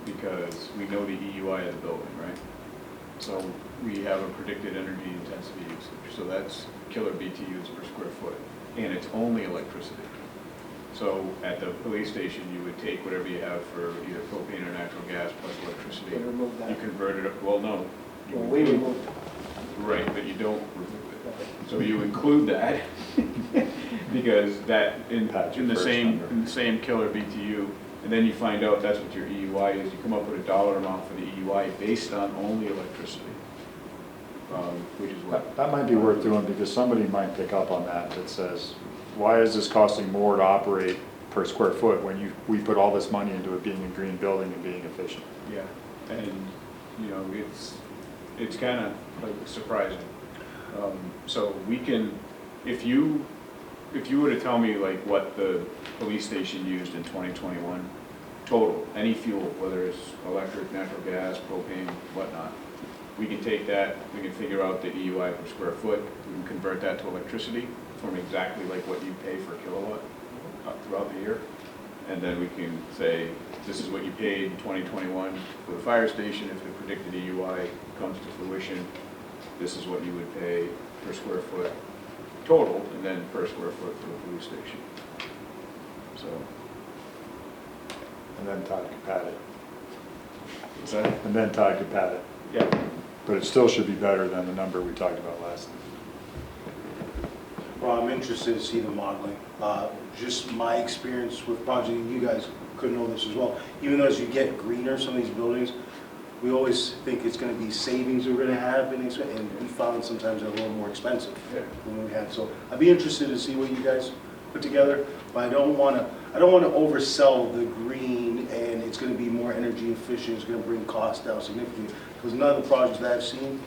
because we know the EUI of the building, right? So we have a predicted energy intensity usage, so that's killer BTUs per square foot, and it's only electricity. So at the police station, you would take whatever you have for either propane or natural gas plus electricity. We remove that. You convert it, well, no. you Well, we include- removed Right, but you don't remove it. it. So you include that, because that, That's your in the first same, number. in the same killer BTU, and then you find out that's what your EUI is, you come up with a dollar amount for the EUI based on only electricity, which is what. That might be worth doing, because somebody might pick up on that says, why is this costing more to operate per square foot when we put all this money into it being a green building and being efficient? Yeah, and, you know, it's kind of like surprising. So we can, if you were to tell me like what the police station used in 2021, total, any fuel, whether it's electric, natural gas, propane, whatnot, we can take that, we can figure out the EUI per square foot, we can convert that to electricity from exactly like what you pay for a kilowatt throughout the year. And then we can say, this is what you paid in 2021 for the fire station. If the predicted EUI comes to fruition, this is what you would pay per square foot total, and then per square foot for the police station. So, And then Todd could pad it. is that? And then Todd could pad it. Yeah. But it still should be better than the number we talked about last time. Well, I'm interested to see the modeling. Just my experience with projects, you guys could know this as well. Even though as you get greener, some of these buildings, we always think it's going to be savings we're going to have, and we found sometimes they're a little more expensive than we had. So I'd be interested to see what you guys put together, but I don't want to oversell the green, and it's going to be more energy efficient. It's going to bring costs down significantly, because none of the projects that I've seen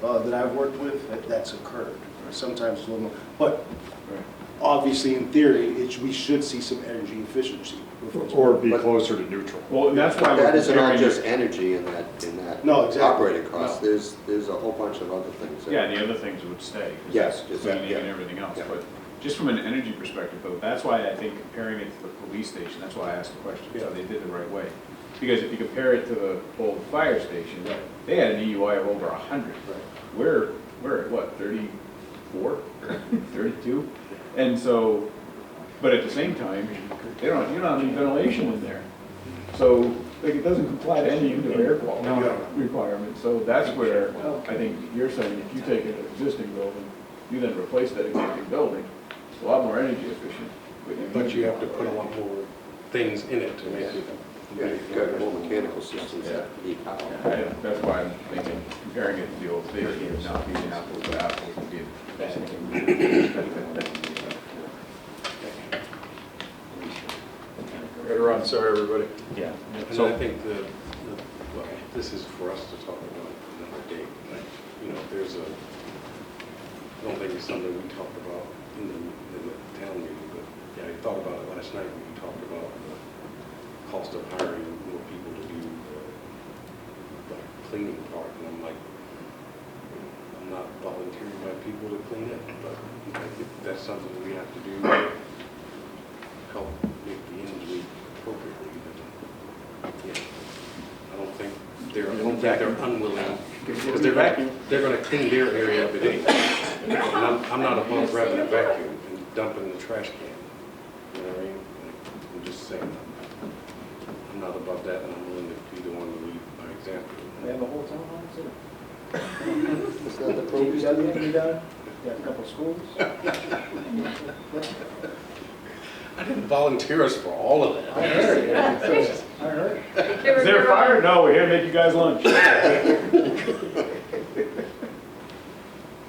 that I've worked with, that's occurred. Sometimes it's a little more, but obviously in theory, we should see some energy efficiency. Or be closer to neutral. Well, and that's why. That we're isn't all comparing just it- energy in that No, exactly. operating cost. No. There's a whole bunch of other things. Yeah, the other things would stay. 'cause Yes, that's just cleaning that, and yeah. everything else. Yeah. But just from an energy perspective, though, that's why I think comparing it to the police station, that's why I asked the question, so they did the right way. Because if you compare it to the old fire station, they had an EUI of over 100. We're at what, 34, 32? And so, but at the same time, you don't have any ventilation in there. So, like, it doesn't comply to any indoor air quality requirement. So that's where I think you're saying, if you take an existing building, you then replace that existing building, it's a lot more energy efficient. But you have to put a lot more things in it to make it. Yeah, you've got more mechanical systems that need power. Yeah, that's why I'm thinking, comparing it to the old station, is not being apples to apples, would be a bad thing. Gotta run, sorry, everybody. yeah. And So, I think well, this is for us to talk about another day. You know, I don't think it's something we talked about in the town meeting, but yeah, I thought about it last night when you talked about the cost of hiring more people to do the cleaning part, and I'm like, I'm not volunteering my people to clean it, but I think that's something we have to do to help make the ends meet appropriately. Yeah. I don't think they're unwilling, because they're gonna clean their area every day. And I'm not above grabbing a vacuum and dumping the trash can. You know what I mean? I'm just saying, I'm not above that, and I'm willing to be the one to lead by example. We have a whole town hall, too. Is that the DPW can be done, we have a couple of schools. I didn't volunteer us for all of that. I heard. I heard. Is there a fire? No, we're here to make you guys lunch.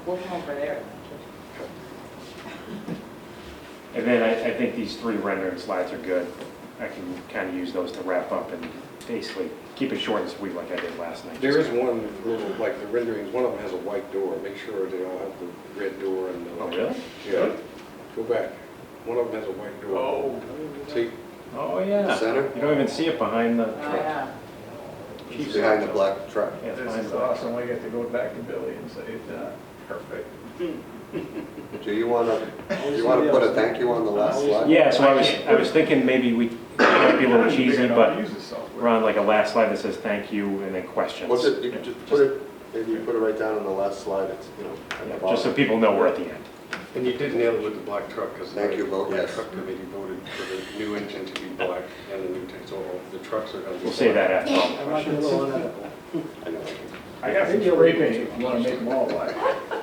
We'll come over there. And then I think these 3 rendering slides are good. I can kind of use those to wrap up and basically keep it short and sweet like I did last night. There is one little, like the renderings, one of them has a white door. Make sure they all have the red door and the... Oh, really? Yeah. Go back. One of them has a white door. Oh. See? Oh, yeah. Center? You don't even see it behind the Oh, truck. yeah. Chief's Behind the office. black truck. Yeah, it's This behind is the black awesome, truck. we get to go back to Billy and say, perfect. Do you want to put a thank you on the last slide? Yeah, so I was thinking maybe we, it might be a little cheesy, but Use this software. we're on like a last slide that says thank you and then questions. What's it, you could just put it, maybe you put it right down on the last slide, it's, you know, at Yeah, the just so bottom. people know we're at the end. And you did nail it with the black truck, because Thank you, vote the yes. truck committee voted for the new engine to be black and the new tank, so the trucks are going to be We'll say that black. after all the I'm not gonna questions. go on that. I know. I got some spray paint if you want to make them all black.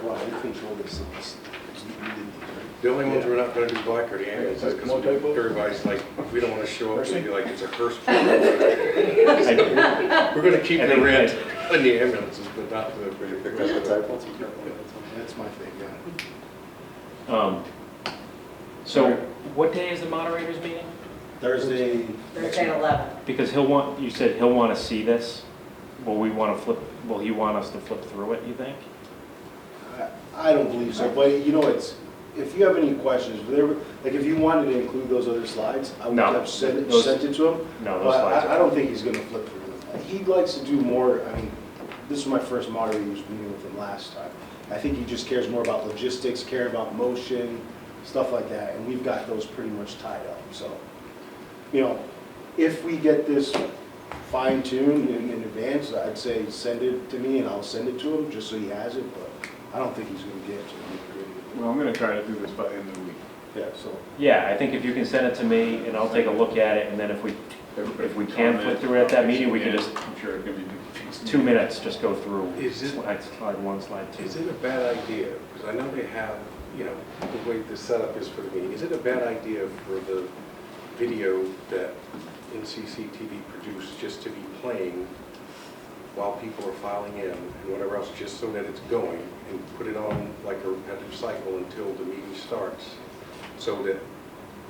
Well, I control this. The only ones we're not going to do black are the ambulances, because Multiple? everybody's like, we don't want to show up and be like, it's a curse. I- We're going to keep I the think red in the ambulances, but not the... You picked up the typo? That's my thing, yeah. So what day is the moderator's meeting? Thursday. Thursday at 11. Because you said he'll want to see this. Will he want us to flip through it, you think? I don't believe so, but you know, if you have any questions, like if you wanted to include those other slides, I would No, have sent it those- to him. No, those But slides I are. don't think he's gonna flip through them. He likes to do more, I mean, this is my first moderator who was meeting with him last time. I think he just cares more about logistics, care about motion, stuff like that, and we've got those pretty much tied up, so. You know, if we get this fine-tuned in advance, I'd say send it to me and I'll send it to him, just so he has it, but I don't think he's gonna get it to me. Well, I'm gonna try to do this by the end of the week. Yeah, so. Yeah, I think if you can send it to me and I'll take a look at it, and then if we can flip through it at that meeting, we can just, I'm sure it could be. 2 minutes, just go through Is it- slide 1, slide 2. Is it a bad idea, because I know they have, you know, the way the setup is for the meeting, is it a bad idea for the video that NCCTV produced just to be playing while people are filing in and whatever else, just so that it's going, and put it on like a repetitive cycle until the meeting starts, so that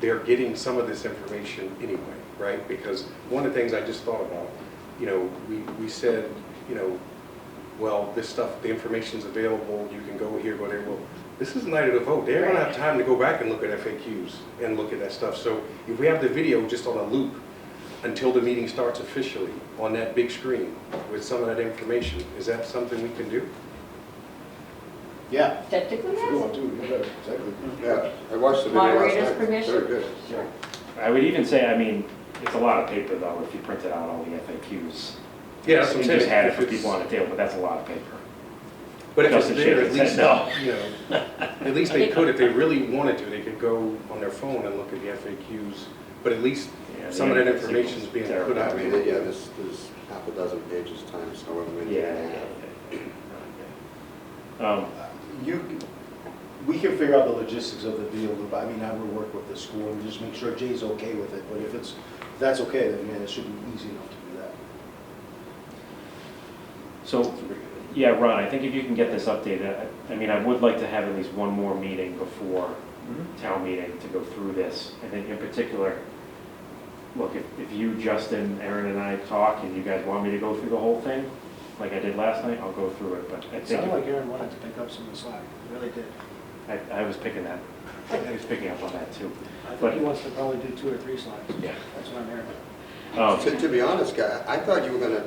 they're getting some of this information anyway, right? Because one of the things I just thought about, you know, we said, you know, well, this stuff, the information's available, you can go here, go there. Well, this is the night of the vote. They're gonna have time to go back and look at FAQs and look at that stuff. So if we have the video just on a loop until the meeting starts officially on that big screen with some of that information, is that something we can do? Yeah. Technically, If you yes. want to, you better, exactly. Yeah, I watched the video last Moderator's night. permission. Very good. I would even say, I mean, it's a lot of paper though, if you printed out all the FAQs. Yeah, that's what I'm You saying. just had it If for it's- people on the table, but that's a lot of paper. But if it's Justin there, at shaking his least, head you know, at least they could, if they really wanted to, they could go on their phone and look at the FAQs. But at least Yeah, some of the that signal's information's being terrible. put I out. mean, yeah, there's half a dozen pages times however many. Yeah. they have. We can figure out the logistics of the video loop. I mean, I would work with the school and just make sure Jay's okay with it. But if that's okay, then man, it should be easy enough to do that. So, yeah, Ron, I think if you can get this updated, I mean, I would like to have at least one more meeting before town meeting to go through this. I think in particular, look, if you, Justin, Aaron, and I talk, and you guys want me to go through the whole thing, like I did last night, I'll go through it, but I It think, sounded like Aaron wanted to pick up some of the slack, it really did. I was picking that I was picking up on that too. I But- think he wants to probably do 2 or 3 slides. Yeah. That's what I'm hearing. To be honest, guy, I thought you were gonna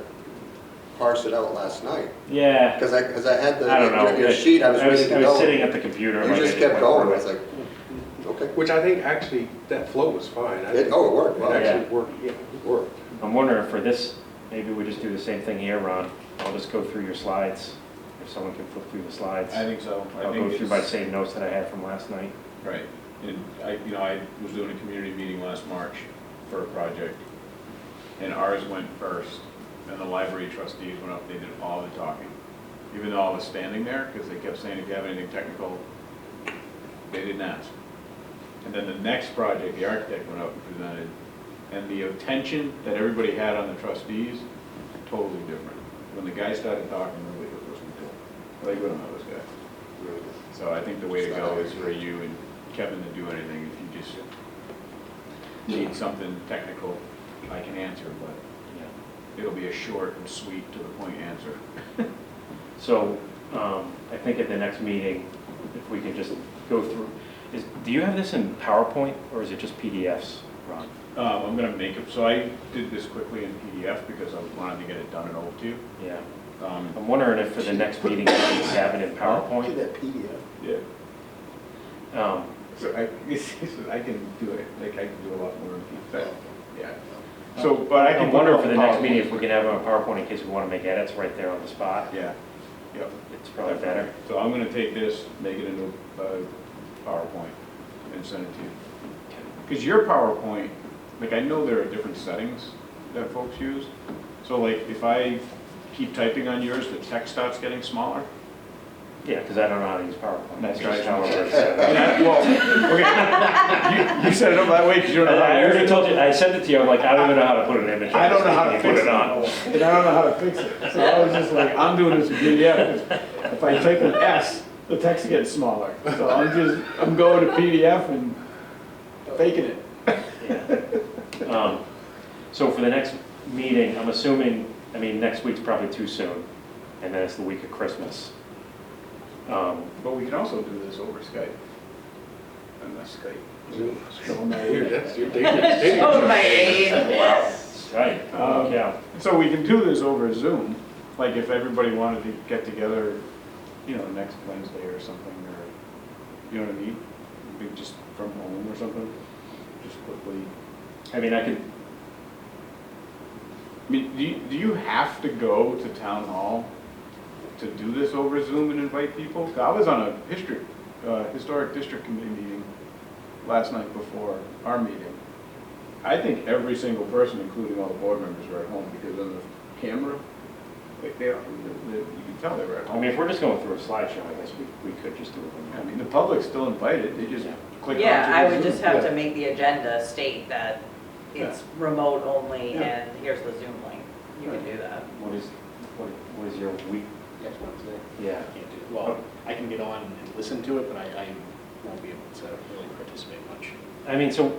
parse it out last night, Yeah, because I had I don't know. your sheet, I was ready to I go. was sitting at the computer. You like, just I kept went going, through I was it. like, okay. Which I think actually, that flow was fine. It worked, It well, actually worked, yeah, it worked. I'm wondering for this, maybe we just do the same thing here, Ron. I'll just go through your slides, if someone can flip through the slides. I think so. I I'll think go through my it's- same notes that I had from last night. Right, and I was doing a community meeting last March for a project, and ours went first, and the library trustees went up, they did all the talking. Even though I was standing there, because they kept saying, if you have anything technical, they didn't ask. And then the next project, the architect went up and presented, and the attention that everybody had on the trustees, totally different. When the guy started talking, nobody was listening to him. Like, we don't know this guy. So I think the way to go is for you and Kevin to do anything. If you just need something technical, I can answer, but it'll be a short and sweet, to the point answer. So, I think at the next meeting, if we can just go through, do you have this in PowerPoint, or is it just PDFs, Ron? I'm gonna make it, so I did this quickly in PDF because I wanted to get it done and over to you. Yeah. Um, I'm wondering if for the next meeting, we can have it in Look PowerPoint. at that PDF. Yeah. So I can do it, like, I can do a lot more in PDF. Yeah. So, but I can. I'm wondering for the next meeting, if we can have it on PowerPoint in case we want to make edits right there on the spot. Yeah, yep. It's probably better. So I'm gonna take this, make it into PowerPoint and send it to you. Because your PowerPoint, like, I know there are different settings that folks use. So like, if I keep typing on yours, the text starts getting smaller. Yeah, because I don't know how to use PowerPoint. That's It's just right. however it's set up. Well, okay, you set it up that way because you don't know how I to use already it. told you, I sent it to you, I'm like, I don't even know how to put an image on. I don't know how to this fix thing. it. You put it on. And I don't know how to fix it. So I was just like, I'm doing this in PDF. If I type an S, the text gets smaller. So I'm going to PDF and faking it. Yeah. So for the next meeting, I'm assuming, I mean, next week's probably too soon, and then it's the week of Christmas. But we can also do this over Skype. And that's Skype. Zoom. Showing my Here, age. that's your dating. Oh, my age. Right, yeah. So we can do this over Zoom, like if everybody wanted to get together, you know, next Wednesday or something, or, you know what I mean? We just from home or something, just quickly. I mean, I could, I mean, do you have to go to town hall to do this over Zoom and invite people? 'Cause I was on a historic district committee meeting last night before our meeting. I think every single person, including all the board members, were at home because on the camera, like you can tell they were at I home. mean, if we're just going through a slideshow, I guess we could just do it. I mean, the public's still invited, they just Yeah. click on. Yeah, I would Zoom. just have Yeah. to make the agenda state that it's remote only Yeah. and here's the Zoom link. You can do that. What is your week? Next Wednesday. Yeah. I can't do it. Well, I can get on and listen to it, but I won't be able to really participate much. I mean, so,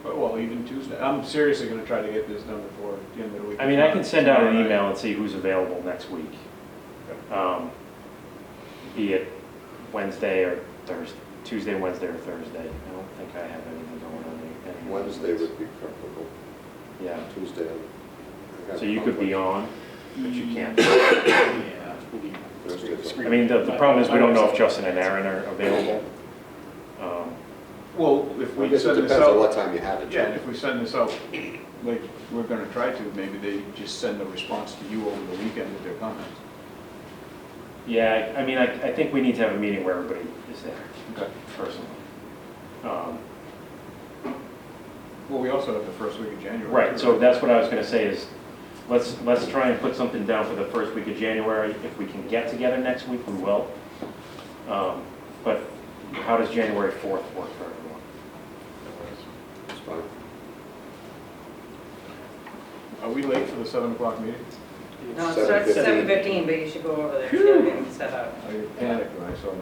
Well, even Tuesday, I'm seriously gonna try to get this done before the end of the week. I mean, I can send out an Tomorrow night. email and see who's available next week. Be it Wednesday or Thursday, Tuesday, Wednesday, or Thursday. I don't think I have anything going on any. Wednesday would be preferable, Yeah, Tuesday. I got so you could be on, but you can't. Yeah. we'll be- Thursday's- I mean, the problem is we don't know if Justin and Aaron are available. Well, if I we guess it send this depends on what out, time you have it. yeah, and if we send this out, like we're gonna try to, maybe they just send a response to you over the weekend with their comments. Yeah, I mean, I think we need to have a meeting where everybody is there, Okay. personally. Well, we also have the first week of January. Right, too, so that's what I was gonna say is, let's try and put something down for the first week of January. If we can get together next week, we will. But how does January 4th work for everyone? It's fine. Are we late for the 7 o'clock meeting? No, it starts at 7:15, but you should go over there, to get everything set up. I panicked when I saw my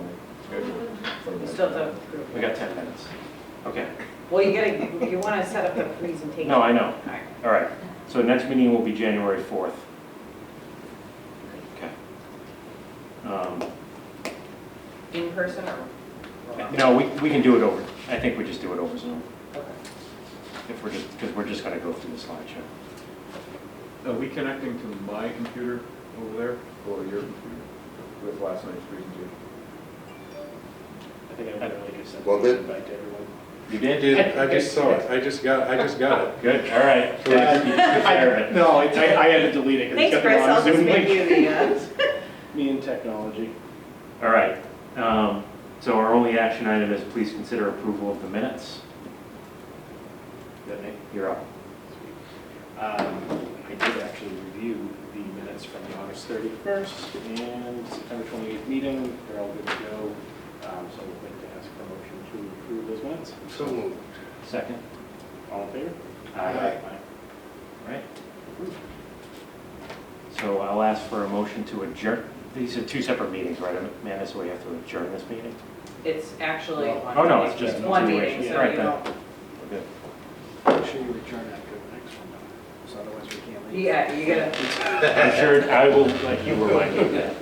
schedule. for You the- still have We got 10 minutes. Okay. well, you want to set up the presentation. No, I know. All right. All right, so next meeting will be January 4th. Okay. In person or No, we can do it over, I think we just do it over Zoom, Okay. if we're just, because we're just gonna go through the slideshow. Are we connecting to my computer over there or your computer with last night's presentation? I think I literally just sent Well, an then- invite to everyone. You did? I just saw it, I just got it. Good, all right. You took care of it. No, I had to delete it Thanks, because Chris, I'll just Zoom make link. you the, Me and technology. All right, so our only action item is please consider approval of the minutes. Is that me? You're up. I did actually review the minutes from the August 31st and September 28th meeting. They're all good to go. So I'd like to ask for a motion to approve those minutes. So moved. Second? All in favor? Aye. Right. So I'll ask for a motion to adjourn. These are two separate meetings, right, Amanda? So we have to adjourn this meeting? it's actually. Oh, no, it's just one continuation. meeting, so Right you then. don't. We're good. Make sure you return after the next one, though, so otherwise we can't leave. Yeah, you gotta, I'm sure I will let you remind me of that.